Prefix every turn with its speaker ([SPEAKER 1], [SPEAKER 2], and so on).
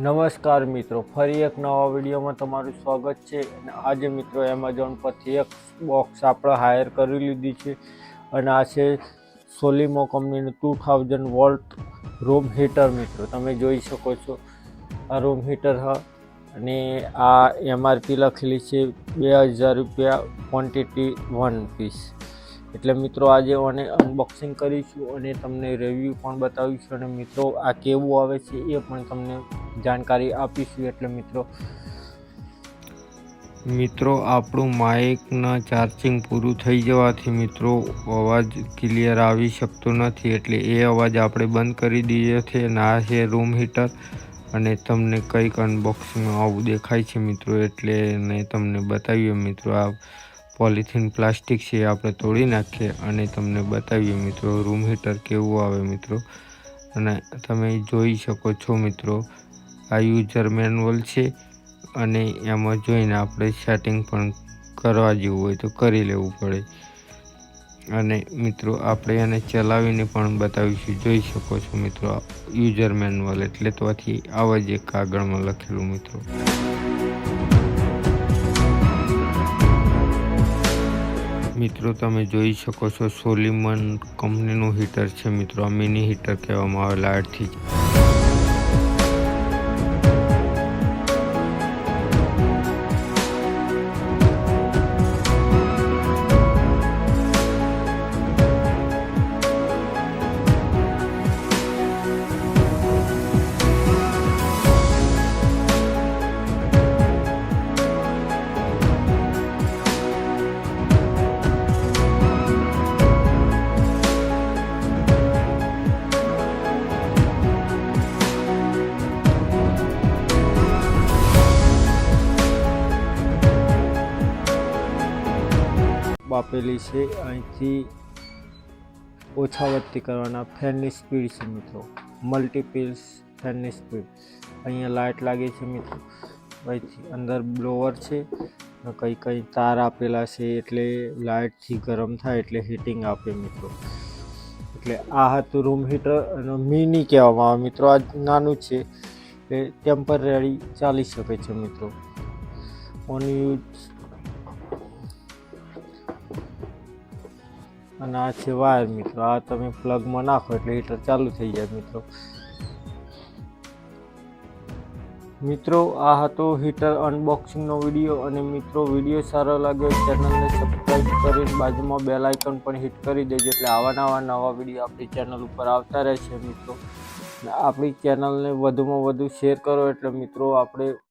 [SPEAKER 1] નમસ્કાર મિત્રો, ફરી એક નવા વિડીયોમાં તમારું સ્વાગત છે. અને આજે મિત્રો એમેઝોન પરથી એક બોક્સ આપણે હાયર કરી લીધી છે અને આ છે સોલિમો કંપનીનું 2000 વોલ્ટ રૂમ હીટર. મિત્રો તમે જોઈ શકો છો આ રૂમ હીટર અને આ MRP લખેલી છે 2000 રૂપિયા, ક્વોન્ટિટી 1 પીસ. એટલે મિત્રો આજે આને અનબોક્સિંગ કરીશું અને તમને રિવ્યૂ પણ બતાવીશું અને મિત્રો આ કેવું આવે છે એ પણ તમને જાણકારી આપીશું. એટલે મિત્રો આપણું માઇકના ચાર્જિંગ પૂરું થઈ જવાથી મિત્રો અવાજ ક્લિયર આવી શકતો નથી, એટલે એ અવાજ આપણે બંધ કરી દઈએ છીએ. અને આ છે રૂમ હીટર અને તમને કંઈક અનબોક્સિંગમાં આવું દેખાય છે મિત્રો, એટલે તમને બતાવીએ મિત્રો. આ પોલિથીન પ્લાસ્ટિક છે, આપણે તોડી નાખીએ અને તમને બતાવીએ મિત્રો રૂમ હીટર કેવું આવે મિત્રો. અને તમે જોઈ શકો છો મિત્રો આ યુઝર મેન્યુઅલ છે અને એમાં જોઈને આપણે સેટિંગ પણ કરવા જેવું હોય તો કરી લેવું પડે. અને મિત્રો આપણે એને ચલાવીને પણ બતાવીશું. જોઈ શકો છો મિત્રો યુઝર મેન્યુઅલ એટલે તો આથી આવા જ એક કાગળમાં લખેલું મિત્રો. મિત્રો તમે જોઈ શકો છો સોલિમન કંપનીનું હીટર છે મિત્રો. આ મિની હીટર કહેવામાં આવે લાઇટથી જ. આપેલી છે અહીંથી ઓછા વધતી કરવાના ફેનની સ્પીડ છે મિત્રો, મલ્ટીપીસ ફેનની સ્પીડ. અહીંયા લાઇટ લાગે છે મિત્રો, અહીંથી અંદર બ્લોવર છે, કઈ તાર આપેલા છે એટલે લાઇટથી ગરમ થાય એટલે હીટિંગ આપે મિત્રો. એટલે આ હતું રૂમ હીટર અને મિની કહેવામાં આવે મિત્રો. આ નાનું છે એટલે ટેમ્પરરી ચાલી શકે છે મિત્રો. ઓન યુઝ અને આ છે વાયર મિત્રો. આ તમે પ્લગમાં નાખો એટલે હીટર ચાલુ થઈ જાય મિત્રો. મિત્રો આ હતો હીટર અનબોક્સિંગનો વિડીયો. અને મિત્રો વિડીયો સારો લાગ્યો ચેનલને સબસ્ક્રાઈબ કરીને બાજુમાં બેલ આઇકન પણ હિટ કરી દેજો, એટલે આવા નવા વિડીયો આપણી ચેનલ ઉપર આવતા રહેશે મિત્રો. આપણી ચેનલને વધુમાં વધુ શેર કરો એટલે મિત્રો આપણે